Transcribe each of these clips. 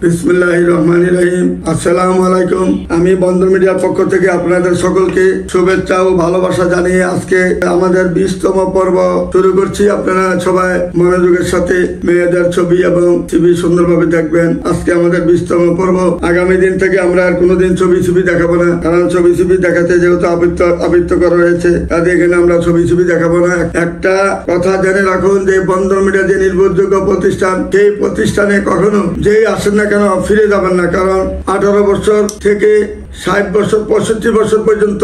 বিসমিল্লাহিররহমানিররহিম। আসসালামু আলাইকুম। আমি বন্দর মিডিয়ার পক্ষ থেকে আপনাদের সকলকে শুভেচ্ছা ও ভালোবাসা জানিয়ে আজকে আমাদের 20তম পর্ব শুরু করছি। আপনারা সবাই মনোযোগের সাথে মেয়েদের ছবি এবং ছবি সুন্দরভাবে দেখবেন। আজকে আমাদের 20তম পর্ব। আগামী দিন থেকে আমরা আর কোনোদিন ছবি দেখাবো না, কারণ ছবি দেখাতে যেহেতু আবৃত্ত করা হয়েছে, তাদের এখানে আমরা ছবি দেখাবো না। একটা কথা জেনে রাখুন যে বন্দর মিডিয়া যে নির্ভরযোগ্য প্রতিষ্ঠান, সেই প্রতিষ্ঠানে কখনো যেই আসেন না কেন ফিরে যাবেন না, কারণ 18 বছর থেকে 60 বছর 65 বছর পর্যন্ত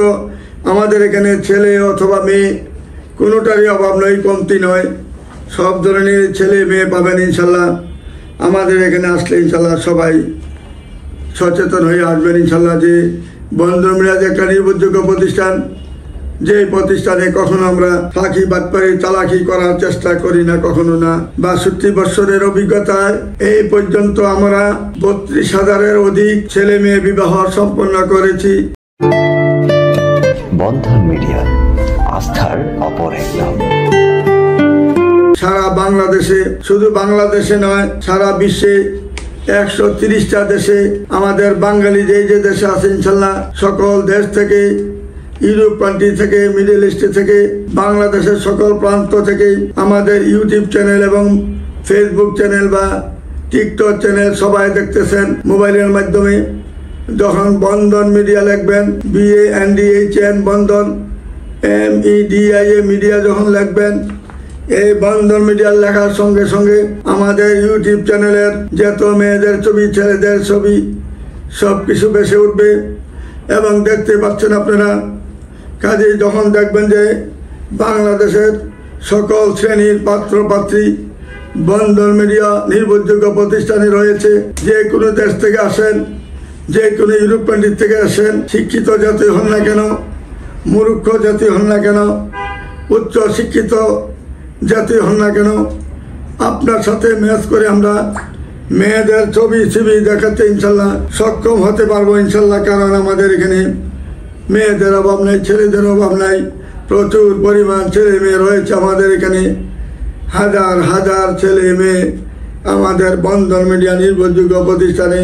আমাদের এখানে ছেলে অথবা মেয়ে কোনোটারই অভাব নয়, কমতি নয়। সব ধরনের ছেলে মেয়ে পাবেন ইনশাল্লাহ। আমাদের এখানে আসলে ইনশাল্লাহ সবাই সচেতন হয়ে আসবেন ইনশাল্লাহ। যে বন্দর মিডিয়া যে একটা নির্ভরযোগ্য প্রতিষ্ঠান, যে প্রতিষ্ঠানে কখনো আমরা ফাঁকি বাটপারি চালাকি করার চেষ্টা করি না, কখনো না। 62 বছরের অভিজ্ঞতায় এই পর্যন্ত আমরা 32,000-এর অধিক ছেলে মেয়ে বিবাহ সম্পন্ন করেছি। বন্ধন মিডিয়া, আস্থার অপর এক নাম। সারা বাংলাদেশে, শুধু বাংলাদেশে নয়, সারা বিশ্বে 130টা দেশে আমাদের বাঙালি যে দেশে আছে ইনশাল্লাহ, সকল দেশ থেকে, ইউরোপ কান্ট্রি থেকে, মিডল ইস্ট থেকে, বাংলাদেশের সকল প্রান্ত থেকে আমাদের ইউটিউব চ্যানেল এবং ফেসবুক চ্যানেল বা টিকটক চ্যানেল সবাই দেখতেছেন মোবাইলের মাধ্যমে। যখন বন্ধন মিডিয়া লিখবেন, BANDHN বন্ধন, MEDIA মিডিয়া যখন লিখবেন, এই বন্ধন মিডিয়ার লেখার সঙ্গে সঙ্গে আমাদের ইউটিউব চ্যানেলের যত মেয়েদের ছবি, ছেলেদের ছবি সব কিছু ভেসে উঠবে এবং দেখতে পাচ্ছেন আপনারা। কাজেই যখন দেখবেন যে বাংলাদেশের সকল শ্রেণীর পাত্র পাত্রী বন্ধন মিডিয়া নির্ভরযোগ্য প্রতিষ্ঠানে রয়েছে। যে কোনো দেশ থেকে আসেন, যে কোনো ইউরোপ কান্ট্রি থেকে আসেন, শিক্ষিত জাতি হন না কেন, মূর্খ জাতি হন না কেন, উচ্চ শিক্ষিত জাতি হন না কেন, আপনার সাথে ম্যাচ করে আমরা মেয়েদের ছবি দেখাতে ইনশাল্লাহ সক্ষম হতে পারবো ইনশাল্লাহ। কারণ আমাদের এখানে মেয়েদের অভাব নাই, ছেলেদের অভাব নাই, প্রচুর পরিমাণ ছেলে মেয়ে রয়েছে আমাদের এখানে। হাজার হাজার ছেলে মেয়ে আমাদের বন্ধন মিডিয়া নির্ভরযোগ্য প্রতিষ্ঠানে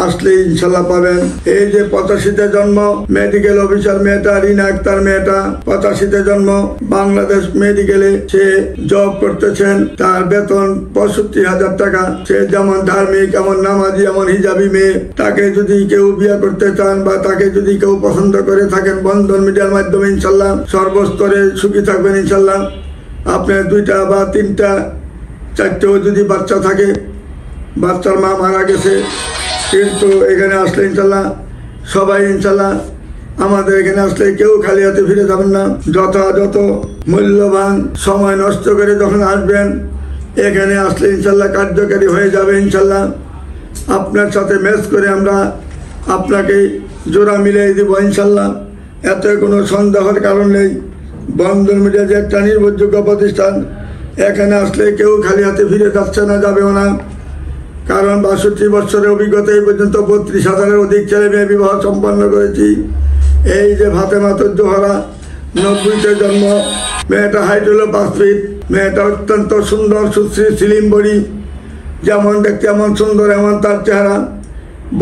আসলে ইনশাল্লাহ পাবেন। এই যে 85-তে জন্ম মেডিকেল অফিসার মেয়েটা, রিনা আক্তার মেয়েটা 85-তে জন্ম, বাংলাদেশ মেডিকেলে সে জব করতেছেন, তার বেতন 65,000 টাকা। সে যেমন ধার্মিক, এমন নামাজি, এমন হিজাবি মেয়ে। তাকে যদি কেউ বিয়ে করতে চান বা তাকে যদি কেউ পছন্দ করে থাকেন, বন্ধন মিডিয়ার মাধ্যমে ইনশাল্লাহ সর্বস্তরে সুখী থাকবেন ইনশাল্লাহ। আপনার 2টা বা 3টা 4টেও যদি বাচ্চা থাকে, বাচ্চার মা মারা গেছে, কিন্তু এখানে আসলে ইনশাল্লাহ সবাই ইনশাল্লাহ আমাদের এখানে আসলে কেউ খালি হাতে ফিরে যাবেন না। যথাযথ মূল্যবান সময় নষ্ট করে যখন আসবেন, এখানে আসলে ইনশাল্লাহ কার্যকারী হয়ে যাবে ইনশাল্লাহ। আপনার সাথে ম্যাচ করে আমরা আপনাকে জোড়া মিলিয়ে দিব ইনশাল্লাহ। এতে কোনো সন্দেহের কারণ নেই। বন্ধন মিডিয়া যে একটা নির্ভরযোগ্য প্রতিষ্ঠান, এখানে আসলে কেউ খালি হাতে ফিরে যাচ্ছে না, যাবেও না। কারণ 62 বছরের অভিজ্ঞতা এই পর্যন্ত 32,000-এর অধিক ছেলে মেয়ে বিবাহ সম্পন্ন করেছি। এই যে ফাতেমা জোহরা 90-তে জন্ম, মেয়েটা হাইট হলো 5 ফিট, মেয়েটা অত্যন্ত সুন্দর, সুশ্রী, স্লিম বডি, যেমন দেখতে এমন সুন্দর, এমন তার চেহারা।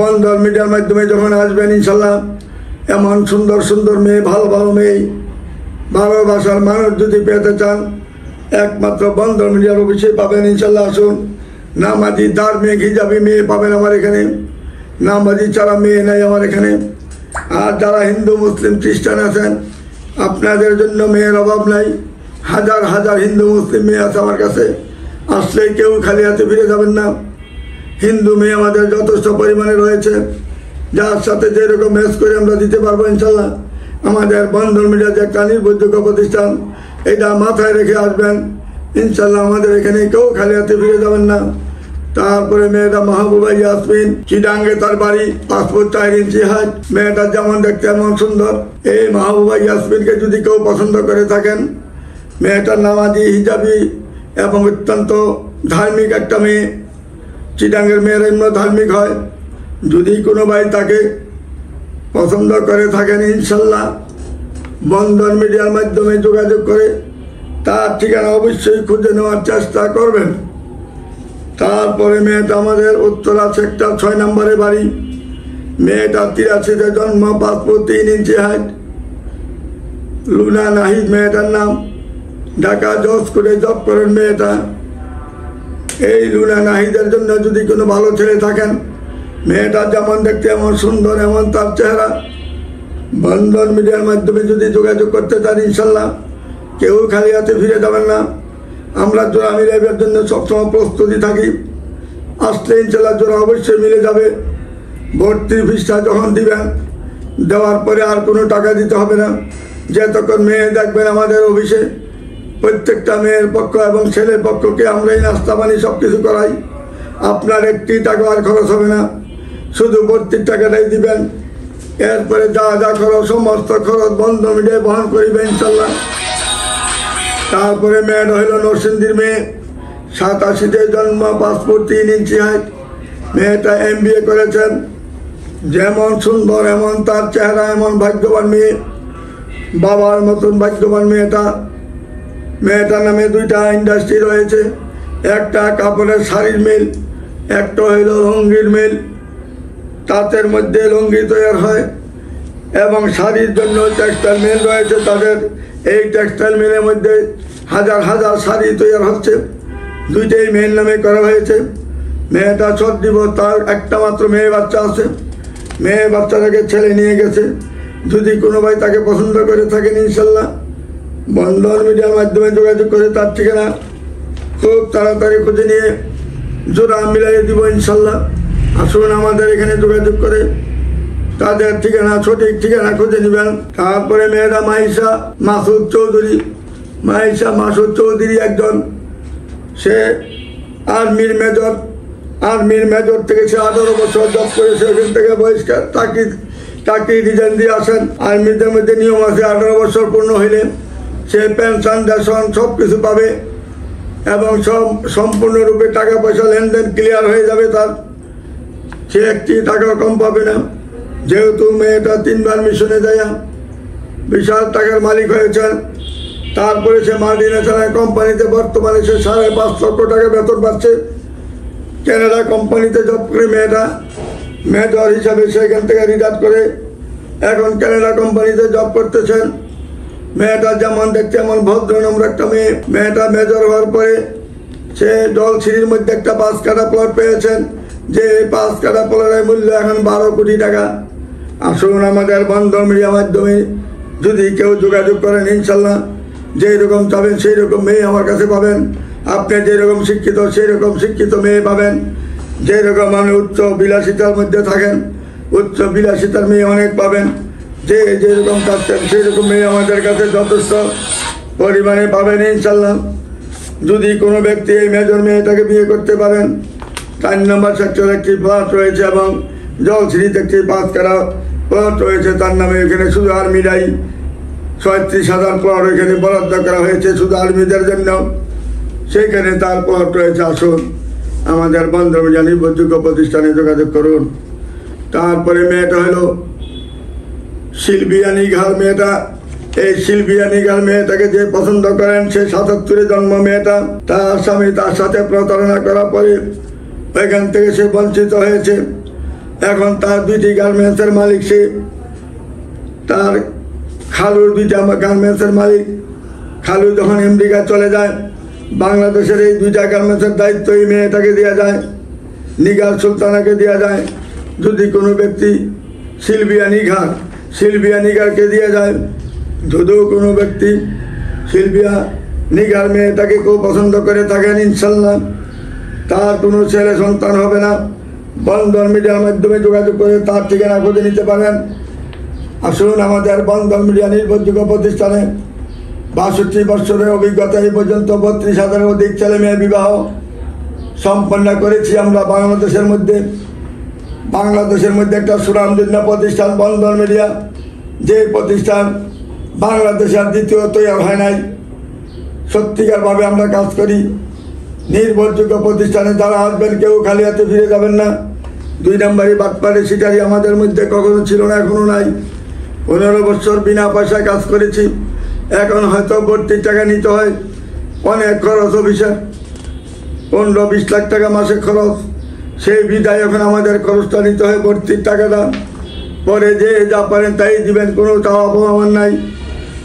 বন্ধন মিডিয়ার মাধ্যমে যখন আসবেন ইনশাল্লাহ, এমন সুন্দর সুন্দর মেয়ে, ভালো মেয়ে, ভালোবাসার মানুষ যদি পেতে চান, একমাত্র বন্ধন মিডিয়ার অফিসে পাবেন ইনশাল্লাহ। আসুন। নামাজি, ধার্মিক, হিজাবি মেয়ে পাবেন আমার এখানে। নামাজি ছাড়া মেয়ে নেই আমার এখানে। আর যারা হিন্দু, মুসলিম, খ্রিস্টান আছেন, আপনাদের জন্য মেয়ের অভাব নাই। হাজার হাজার হিন্দু মুসলিম মেয়ে আছে আমার কাছে। আসলেই কেউ খালি হাতে ফিরে যাবেন না। হিন্দু মেয়ে আমাদের যথেষ্ট পরিমাণে রয়েছে, যার সাথে যেরকম ম্যাচ করে আমরা দিতে পারবো ইনশাল্লাহ। আমাদের বন্ধন মিডিয়া যে একটা নির্ভরযোগ্য প্রতিষ্ঠান, এটা মাথায় রেখে আসবেন ইনশাল্লাহ। আমাদের এখানে কেউ খালি হাতে ফিরে যাবেন না। তারপরে মেয়েটা মাহবুবা ইয়াসমিন, চিটাঙ্গে তার বাড়ি, পাসপোর্ট 4 ইঞ্চি হাইট, মেয়েটা যেমন দেখতে এমন সুন্দর। এই মাহবুবা ইয়াসমিনকে যদি কেউ পছন্দ করে থাকেন, মেয়েটার নামাজি, হিজাবি এবং অত্যন্ত ধার্মিক একটা মেয়ে। চিটাঙ্গের মেয়েরা এমন ধার্মিক হয়। যদি কোনো ভাই তাকে পছন্দ করে থাকেন, ইনশাল্লাহ বন্ধন মিডিয়ার মাধ্যমে যোগাযোগ করে তার ঠিকানা অবশ্যই খুঁজে নেওয়ার চেষ্টা করবেন। তারপরে মেয়েটা আমাদের উত্তরা সেক্টর 6 নম্বরে বাড়ি। মেয়েটা 83-তে জন্ম, 5 ফুট 3 ইঞ্চি হাইট। লুনা নাহিদ মেয়েটার নাম। ঢাকা জজ করে জব করেন মেয়েটা। এই লুনা নাহিদের জন্য যদি কোনো ভালো ছেলে থাকেন, মেয়েটা যেমন দেখতে এমন সুন্দর, এমন তার চেহারা, বন্ধন মিডিয়ার মাধ্যমে যদি যোগাযোগ করতে চান ইনশাল্লাহ কেউ খালি হাতে ফিরে যাবেন না। আমরা জোড়া মিলাইবার জন্য সবসময় প্রস্তুতি থাকি। আসলে ইনশাল্লাহ জোড়া অবশ্যই মিলে যাবে। ভর্তির ফিসটা যখন দিবেন, দেওয়ার পরে আর কোনো টাকা দিতে হবে না। যতক্ষণ মেয়ে দেখবেন আমাদের অফিসে, প্রত্যেকটা মেয়ের পক্ষ এবং ছেলের পক্ষকে আমরাই নাস্তা পানি সব কিছু করাই। আপনার একটি টাকা আর খরচ হবে না, শুধু ভর্তির টাকাটাই দিবেন। এরপরে যা যা খরচ, সমস্ত খরচ বন্ধ মিডিয়ায় বহন করিবে ইনশাল্লাহ। তারপরে মেয়েটা হইল নরসিংদীর মেয়ে, 87-তে জন্ম, 5 ফুট 3 ইঞ্চি হাইট। মেয়েটা MBA করেছেন। যেমন সুন্দর এমন তার চেহারা, এমন ভাগ্যবান মেয়ে, বাবার মতন ভাগ্যবান মেয়েটা। মেয়েটার নামে 2টা ইন্ডাস্ট্রি রয়েছে, একটা কাপড়ের শাড়ির মিল, একটা হইল লুঙ্গির মিল। তাঁতের মধ্যে লুঙ্গি তৈরি হয় এবং শাড়ির জন্য টেক্সটাইল মিল রয়েছে তাদের। এই টেক্সটাইল মিলের মধ্যে হাজার হাজার শাড়ি তৈরি হচ্ছে। 2টাই মেয়ের নামে করা হয়েছে। মেয়েটা 6 দিবস, তার একটা মাত্র মেয়ে বাচ্চা আছে। মেয়ে বাচ্চাটাকে ছেলে নিয়ে গেছে। যদি কোনো ভাই তাকে পছন্দ করে থাকেন ইনশাল্লাহ বন্ধন মিডিয়ার মাধ্যমে যোগাযোগ করে তার ঠিকানা খুব তাড়াতাড়ি খুঁজে নিয়ে জোড়া মিলাই দিব ইনশাল্লাহ। আসুন আমাদের এখানে যোগাযোগ করে তাদের ঠিকানা, সঠিক ঠিকানা খুঁজে নেবেন। তারপরে মেয়েরা মাইশা মাসুদ চৌধুরী। মাইশা মাসুদ চৌধুরী একজন, সে আর্মির মেজর থেকে সে 18 বছর জব করেছে। ওখান থেকে বহিষ্কার চাকরি রিজাইন দিয়ে আসেন। আর্মিদের মধ্যে নিয়ম আছে 18 বছর পূর্ণ হইলে সে পেনশন রেশন সব কিছু পাবে এবং সম্পূর্ণরূপে টাকা পয়সা লেনদেন ক্লিয়ার হয়ে যাবে তার। সে একটি টাকা কম পাবে না, যেহেতু মেয়েটা 3বার মিশনে যায় বিশাল টাকার মালিক হয়েছেন। তারপরে সে মাল্টিন্যাশনাল কোম্পানিতে বর্তমানে সে 5.5 লক্ষ টাকা বেতন পাচ্ছে। কানাডা কোম্পানিতে জব করে মেয়েটা মেজর হিসাবে সেখান থেকে রিটায়ার করে এখন কানাডা কোম্পানিতে জব করতেছেন। মেয়েটা যেমন দেখতে এমন ভদ্র নম্র একটা মেয়ে। মেয়েটা মেজর হওয়ার পরে সে জলছিরির মধ্যে একটা 5 কাঠা প্লট পেয়েছেন, যে 5 কাঠা প্লটের মূল্য এখন 12 কোটি টাকা। আসুন আমাদের বন্ধন মিডিয়ার মাধ্যমে যদি কেউ যোগাযোগ করেন ইনশাল্লাহ যেই রকম চাবেন সেই রকম মেয়ে আমার কাছে পাবেন। আপনি যেরকম শিক্ষিত সেই রকম শিক্ষিত মেয়ে পাবেন। যেই রকম আপনি উচ্চ বিলাসিতার মধ্যে থাকেন, উচ্চ বিলাসিতার মেয়ে অনেক পাবেন। যেরকম চাচ্ছেন সেই রকম মেয়ে আমাদের কাছে যথেষ্ট পরিমাণে পাবেন ইনশাল্লাহ। যদি কোনো ব্যক্তি এই মেজর মেয়েটাকে বিয়ে করতে পারেন, 4 নম্বর সেক্টরে একটি প্লট রয়েছে এবং জলছিরিতে একটি 5 কাঠা প্লট রয়েছে তার নামে। এখানে শুধু আর্মিরাই 37,000 প্লট এখানে বরাদ্দ করা হয়েছে শুধু আর্মিদের জন্য, সেইখানে তার প্লট রয়েছে। আসুন আমাদের বন্ধন মিডিয়া নির্ভরযোগ্য প্রতিষ্ঠানে যোগাযোগ করুন। তারপরে মেয়েটা হলো সিলভিয়া নিগাল মেয়েটা। এই সিলভিয়া নিগাল মেয়েটাকে যে পছন্দ করেন, সে 77-এ জন্ম মেয়েটা। তার স্বামী তার সাথে প্রতারণা করার পরে ওইখান থেকে সে বঞ্চিত হয়েছে। এখন তার 2টি গার্মেন্টসের মালিক সে। তার খালুর 2টা গার্মেন্টসের মালিক। খালু যখন আমেরিকা চলে যায়, বাংলাদেশের এই 2টা গার্মেন্টসের দায়িত্ব এই মেয়েটাকে দেওয়া যায়, নিগাল সুলতানাকে দেওয়া যায়। যদি কোনো ব্যক্তি সিলভিয়া নিগারকে দিয়ে যায়, যদিও কোনো ব্যক্তি সিলভিয়া নিগার মেয়েটাকে কেউ পছন্দ করে থাকেন ইনশাল্লাহ তার কোনো ছেলে সন্তান হবে না। বন্ধন মিডিয়ার মাধ্যমে যোগাযোগ করে তার ঠিকানা খুঁজে নিতে পারেন। আসুন আমাদের বন্ধন মিডিয়া নির্ভরযোগ্য প্রতিষ্ঠানে 62 বছরের অভিজ্ঞতা এই পর্যন্ত 32,000-এর অধিক ছেলে মেয়ে বিবাহ সম্পন্ন করেছি আমরা বাংলাদেশের মধ্যে। একটা সুনামধন্য প্রতিষ্ঠান বন্ধন মিডিয়া, যে প্রতিষ্ঠান বাংলাদেশে আর দ্বিতীয় তৈরি হয় নাই। সত্যিকারভাবে আমরা কাজ করি। নির্ভরযোগ্য প্রতিষ্ঠানে যারা আসবেন কেউ খালি হাতে ফিরে যাবেন না। 2 নম্বরই বাটপাড়ি শিকারি আমাদের মধ্যে কখনো ছিল না, এখনো নাই। 15 বছর বিনা পয়সায় কাজ করেছি। এখন হয়তো ভর্তির টাকা নিতে হয়, অনেক খরচ অফিসের। 15-20 লাখ টাকা মাসে খরচ, সেই বিদায় এখন আমাদের খরচটা নিতে হয় ভর্তির টাকাটা, পরে যে যা পারেন তাই দিবেন, কোনো চাওয়া পাওয়া আমার নাই।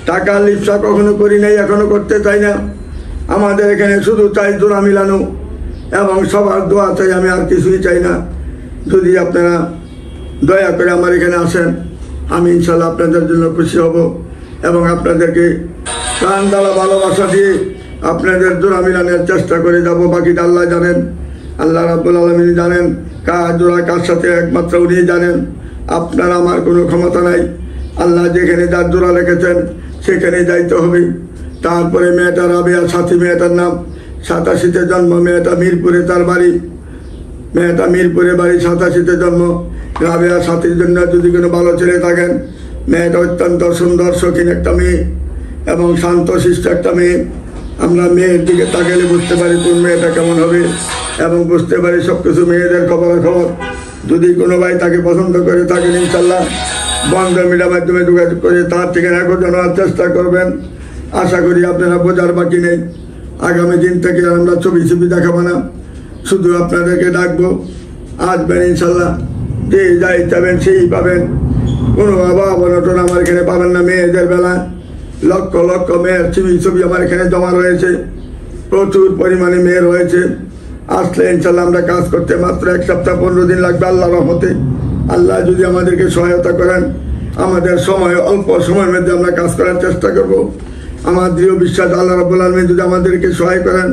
টাকা লিপসা কখনো করি নাই, এখনো করতে চাই না। আমাদের এখানে শুধু চাই জোড়া মিলানো এবং সবার দোয়া চাই, আমি আর কিছুই চাই না। যদি আপনারা দয়া করে আমার এখানে আসেন, আমি ইনশাল্লাহ আপনাদের জন্য খুশি হব এবং আপনাদেরকে প্রাণ দ্বারা ভালোবাসা দিয়ে আপনাদের জোড়া মিলানোর চেষ্টা করে যাব। বাকিটা আল্লাহ জানেন, আল্লাহ রাব্বুল আলামিন জানেন কার জোড়া কার সাথে, একমাত্র উনি জানেন। আপনার আমার কোনো ক্ষমতা নাই। আল্লাহ যেখানে যার জোড়া রেখেছেন সেখানে যাইতে হবে। তারপরে মেয়েটা রাবেয়া সাথী, মেয়েটার নাম, 87-তে জন্ম, মেয়েটা মিরপুরে তার বাড়ি, মেয়েটা মিরপুরে বাড়ি, 87-তে জন্ম। রাবেয়া সাথীর জন্য যদি কোনো ভালো ছেলে থাকেন, মেয়েটা অত্যন্ত সুন্দর শৌখিন একটা মেয়ে এবং শান্ত শিষ্ট একটা মেয়ে। আমরা মেয়ের দিকে তাকালে বুঝতে পারি কোন মেয়েটা কেমন হবে এবং বুঝতে পারি সব কিছু মেয়েদের খবরাখবর। যদি কোনো ভাই তাকে পছন্দ করে থাকেন, ইনশাল্লাহ বন্ধন মিডিয়ার মাধ্যমে যোগাযোগ করে তার ঠিকানা জানার চেষ্টা করবেন। আশা করি আপনারা বোঝার বাকি নেই। আগামী দিন থেকে আমরা ছবি দেখাবো না, শুধু আপনাদেরকে ডাকবো, আসবেন ইনশাল্লাহ। যে যাই চাবেন সেই পাবেন, কোনো অভাব অনটন আমার এখানে পাবেন না। মেয়েদের বেলা লক্ষ লক্ষ মেয়ের ছবি আমার এখানে জমা রয়েছে, প্রচুর পরিমাণে মেয়ে রয়েছে। আসলে ইনশাল্লাহ আমরা কাজ করতে মাত্র 1 সপ্তাহ 15 দিন লাগবে আল্লাহর রহমতে। আল্লাহ যদি আমাদেরকে সহায়তা করেন, আমাদের সময় অল্প সময়ের মধ্যে আমরা কাজ করার চেষ্টা করব। আমার দৃঢ় বিশ্বাস আল্লাহ রাব্বুল আলামিন যদি আমাদেরকে সহায় করেন,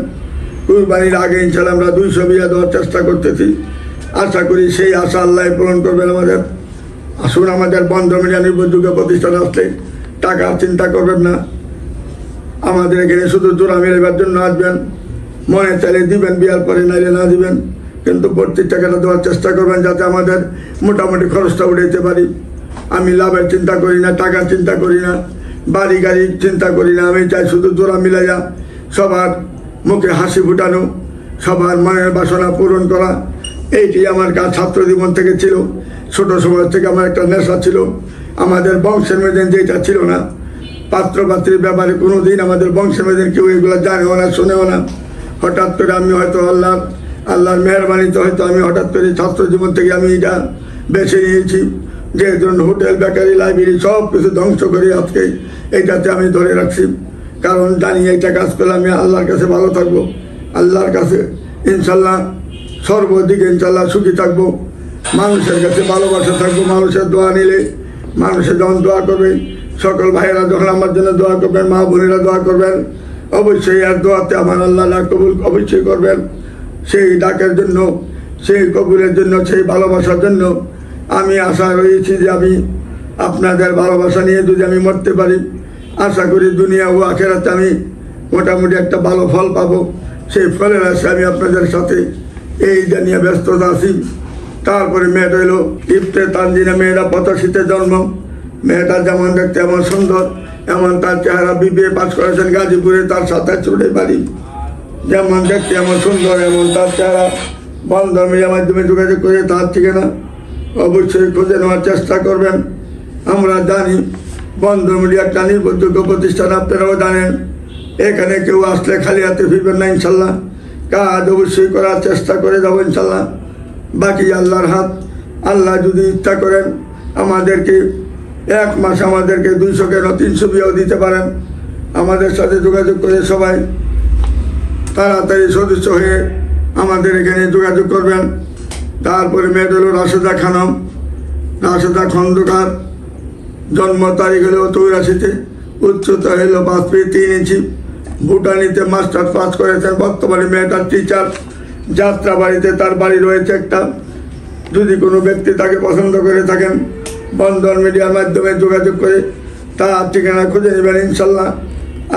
কুরবানির আগে ইনশাল্লাহ আমরা 200 বিঘা দেওয়ার চেষ্টা করতেছি। আশা করি সেই আশা আল্লাহ পূরণ করবেন আমাদের। আসুন, আমাদের বন্ধন মিডিয়া নির্ভরযোগ্য প্রতিষ্ঠান আসলে টাকার চিন্তা করবেন না। আমাদের এখানে শুধু জোড়া মিলাবার জন্য আসবেন, মনে চাইলে দিবেন, বিয়ার পরে নাইলে না দিবেন, কিন্তু ভর্তির টাকাটা দেওয়ার চেষ্টা করবেন যাতে আমাদের মোটামুটি খরচটা উঠাইতে পারি। আমি লাভের চিন্তা করি না, টাকার চিন্তা করি না, বাড়ি গাড়ির চিন্তা করি না। আমি চাই শুধু জোড়া মিলাইয়া সবার মুখে হাসি ফুটানো, সবার মনের বাসনা পূরণ করা। এইটি আমার কাজ ছাত্র জীবন থেকে ছিল। ছোট সময় থেকে আমার একটা নেশা ছিল। আমাদের বংশের মেয়েদের যেটা ছিল না, পাত্রপাত্রীর ব্যাপারে কোনো দিন আমাদের বংশের মেয়েদের কেউ এগুলো জানেও না, শোনেও না। হঠাৎ করে আমি হয়তো আল্লাহর মেহরবানিতে হয়তো আমি হঠাৎ করে ছাত্র জীবন থেকে আমি এটা বেছে নিয়েছি, যে জন্য হোটেল, বেকারি, লাইব্রেরি সব কিছু ধ্বংস করে আজকে এইটাতে আমি ধরে রাখছি। কারণ জানি এইটা কাজ করলে আমি আল্লাহর কাছে ভালো থাকবো, আল্লাহর কাছে ইনশাল্লাহ সর্বদিকে ইনশাল্লাহ সুখী থাকবো, মানুষের কাছে ভালোবাসা থাকবো। মানুষের দোয়া নিলে, মানুষের যখন দোয়া করবে, সকল ভাইয়েরা যখন আমার জন্য দোয়া করবেন, মা বোনেরা দোয়া করবেন, অবশ্যই আর দোয়াতে আমার আল্লাহ কবুল অবশ্যই করবেন। সেই ডাকের জন্য, সেই কবুলের জন্য, সেই ভালোবাসার জন্য আমি আশা রয়েছি যে আমি আপনাদের ভালোবাসা নিয়ে যদি আমি মরতে পারি, আশা করি দুনিয়া ও আখেরাতে আমি মোটামুটি একটা ভালো ফল পাবো। সেই ফলের আশা আমি আপনাদের সাথে এই জানিয়ে ব্যস্ততা আছি। তারপরে মেয়েটা হলো ইফতে তানজিনা, মেয়েরা 85-তে জন্ম। মেয়েটা যেমন দেখতে এমন সুন্দর, এমন তার চেহারা। BBA পাস করেছেন গাজীপুরে, তার 27 বাড়ি। যেমন দেখতে এমন সুন্দর, এমন তার চেহারা। বন্ধন মিডিয়ার মাধ্যমে যোগাযোগ করে তার ঠিকানা অবশ্যই খুঁজে নেওয়ার চেষ্টা করবেন। আমরা জানি বন্ধন মিডিয়া একটা নির্ভরযোগ্য প্রতিষ্ঠান, আপনারাও জানেন। এখানে কেউ আসলে খালি হাতে ফিরবেন না ইনশাল্লাহ। কাজ অবশ্যই করার চেষ্টা করে যাবো ইনশাল্লাহ। বাকি আল্লাহর হাত। আল্লাহ যদি ইচ্ছা করেন আমাদেরকে 1 মাস আমাদেরকে 200 কেন 300 বিয়াও দিতে পারেন। আমাদের সাথে যোগাযোগ করে সবাই তাড়াতাড়ি সদস্য হয়ে আমাদের এখানে যোগাযোগ করবেন। তারপরে মেয়েটা হলো রাশেদা খানম, রাশেদা খন্দকার। জন্ম তারিখ হলো 84-তে, উচ্চতা হলো 5 ফিট 3 ইঞ্চি। ভুটানিতে মাস্টার পাস করেছেন। বর্তমানে মেয়েটার টিচার। যাত্রাবাড়িতে তার বাড়ি রয়েছে একটা। যদি কোনো ব্যক্তি তাকে পছন্দ করে থাকেন, বন্ধন মিডিয়ার মাধ্যমে যোগাযোগ করে তার ঠিকানা খুঁজে নেবেন ইনশাল্লাহ।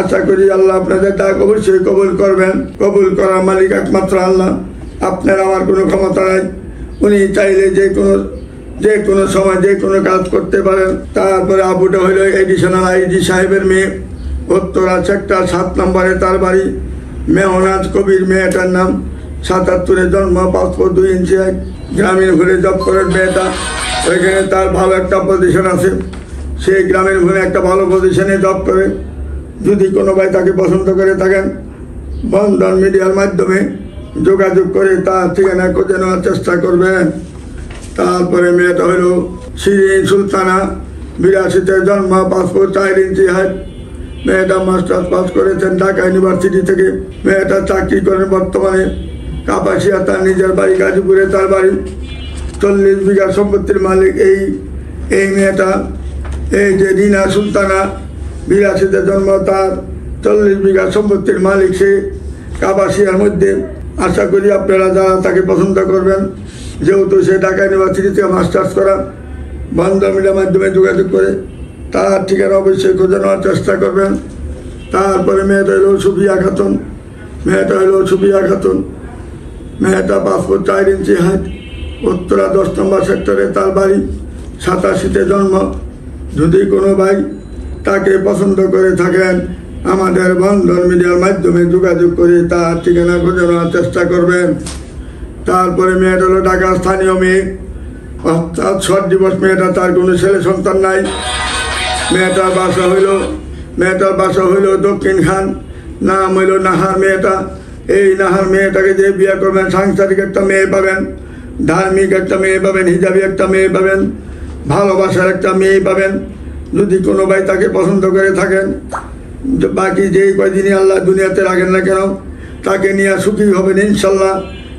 আশা করি আল্লাহ আপনাদের ডাক অবশ্যই কবুল করবেন। কবুল করার মালিক একমাত্র আল্লাহ। আপনার আমার কোনো ক্ষমতা নাই। উনি চাইলে যে কোনো সময় যে কোনো কাজ করতে পারেন। তারপরে আবুটা হইল এডিশনাল আইজি সাহেবের মেয়ে, উত্তরা সেক্টর 7 নম্বরে তার বাড়ি। মেহনাজ কবির, মেয়েটার নাম। 77-এ জন্ম, পাসপোর্ট 2 ইঞ্চি 1। গ্রামীণ ঘুরে জব করেন মেয়েটা। ওইখানে তার ভালো একটা পজিশন আছে। সেই গ্রামীণ ঘুরে একটা ভালো পজিশনে জব করে। যদি কোনো ভাই তাকে পছন্দ করে থাকেন, বন্ধন মিডিয়ার মাধ্যমে যোগাযোগ করে তার ঠিকানা খুঁজে নেওয়ার চেষ্টা করবেন। তারপরে মেয়েটা হলো শিরিন সুলতানা, 82-তে জন্ম, পাসপোর্ট 4 ইঞ্চি হাইট। মেয়েটা মাস্টার্স পাস করেছেন ঢাকা ইউনিভার্সিটি থেকে। মেয়েটা চাকরি করেন বর্তমানে কাপাসিয়া, তার নিজের বাড়ি গাজীপুরে তার বাড়ি। 40 বিঘা সম্পত্তির মালিক এই মেয়েটা। এই যে রিনা সুলতানা, 82-তে জন্ম, তার 40 বিঘা সম্পত্তির মালিক সে কাপাসিয়ার মধ্যে। আশা করি আপনারা যারা তাকে পছন্দ করবেন, যেহেতু সে ঢাকা ইউনিভার্সিটি থেকে মাস্টার্স করা, বন্ধন মিডিয়ার মাধ্যমে যোগাযোগ করে তার ঠিকানা অবশ্যই খুঁজে নেওয়ার চেষ্টা করবেন। তারপরে মেয়েটা হলো সুফিয়া খাতুন। মেয়েটা পাসপোর্ট 4 ইঞ্চি হাইট, উত্তরা 10 নম্বর সেক্টরে তার বাড়ি, 87-তে জন্ম। যদি কোনো ভাই তাকে পছন্দ করে থাকেন, আমাদের বন্ধন মিডিয়ার মাধ্যমে যোগাযোগ করে তার ঠিকানা খুঁজে নেওয়ার চেষ্টা করবেন। তারপরে মেয়েটা হলো ঢাকার স্থানীয় মেয়ে, অর্থাৎ শর্ট ডিভোর্স মেয়েটা, তার কোনো ছেলে সন্তান নাই। মেয়েটার বাসা হইল দক্ষিণ খান, নাম হইল নাহার মেয়েটা। এই নাহার মেয়েটাকে যে বিয়ে করবেন, সাংসারিক একটা মেয়ে পাবেন, ধার্মিক একটা মেয়ে পাবেন, হিজাবি একটা মেয়ে পাবেন, ভালোবাসার একটা মেয়ে পাবেন। যদি কোনো ভাই তাকে পছন্দ করে থাকেন, বাকি যেই কয়দিনই আল্লাহ দুনিয়াতে রাখেন না কেন, তাকে নিয়ে সুখী হবেন ইনশাল্লাহ।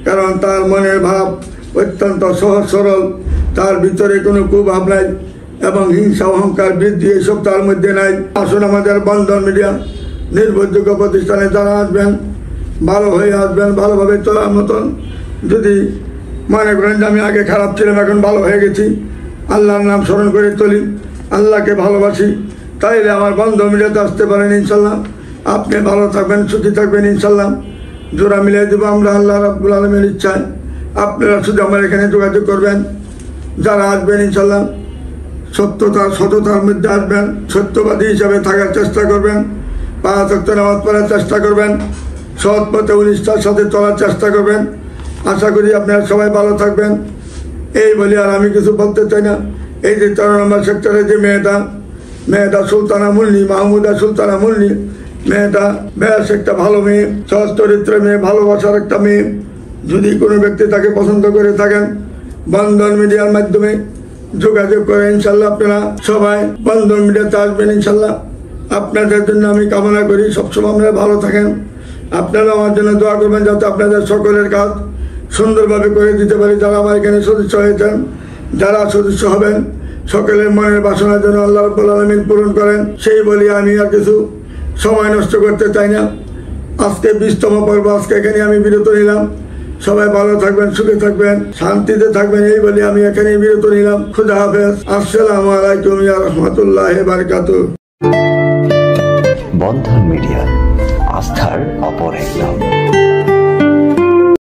কারণ তার মনের ভাব অত্যন্ত সহজ সরল, তার ভিতরে কোনো কুভাব নাই এবং হিংসা অহংকার বৃদ্ধি এসব তার মধ্যে নাই। আসুন আমাদের বন্ধন মিডিয়া নির্ভরযোগ্য প্রতিষ্ঠানে যারা আসবেন, ভালো হয়ে আসবেন, ভালোভাবে চলার মতন। যদি মনে করেন যে আমি আগে খারাপ ছিলাম, এখন ভালো হয়ে গেছি, আল্লাহর নাম স্মরণ করে চলি, আল্লাহকে ভালোবাসি, তাইলে আমার বন্ধন মিডিয়াতে আসতে পারেন ইনশাল্লাহ। আপনি ভালো থাকবেন, সুখী থাকবেন ইনশাল্লাহ। জোড়া মিলিয়ে দেবো আমরা আল্লাহ রাব্বুল আলামিনের ইচ্ছায়। আপনারা শুধু আমার এখানে যোগাযোগ করবেন। যারা আসবেন ইনশাল্লাহ সততার মধ্যে আসবেন, সত্যবাদী হিসাবে থাকার চেষ্টা করবেন, 5 ওয়াক্ত নামাজ পড়ার চেষ্টা করবেন, সৎ পথে নিষ্ঠার সাথে চলার চেষ্টা করবেন। আশা করি আপনারা সবাই ভালো থাকবেন। এই বলি আর আমি কিছু বলতে চাই না। এই যে 13 নম্বর সেক্টরে যে মেয়েটা সুলতানা মুন্নি, মাহমুদা সুলতানা মুন্নি, মেয়েটা বেশ একটা ভালো মেয়ে, সৎ চরিত্রের মেয়ে, ভালোবাসার একটা মেয়ে। যদি কোনো ব্যক্তি তাকে পছন্দ করে থাকেন, বন্ধন মিডিয়ার মাধ্যমে যোগাযোগ করে ইনশাল্লাহ আপনারা সবাই বন্ধন মিডিয়াতে আসবেন ইনশাল্লাহ। আপনাদের জন্য আমি কামনা করি সবসময় আপনারা ভালো থাকেন। আপনারা আমার জন্য দোয়া করবেন যাতে আপনাদের সকলের কাজ সুন্দরভাবে করে দিতে পারি। যারা আমার এখানে সদস্য হয়েছেন, যারা সদস্য হবেন, সকলের মনের বাসনার জন্য আল্লাহ রাব্বুল আলামিন পূরণ করেন। সেই বলি আমি আর কিছু সময় নষ্ট করতে চাই না। আজকে 20তম পর্ব, আজকে এখানে আমি বিরত নিলাম। সবাই ভালো থাকবেন, সুখে থাকবেন, শান্তিতে থাকবেন, এই বলে আমি এখানেই বিরত নিলাম। খুদা হাফেজ। আসসালামু আলাইকুম ইয়া রাহমাতুল্লাহি ওয়া বারাকাতুহু। বন্ধন মিডিয়া, আস্থার অপর এক নাম।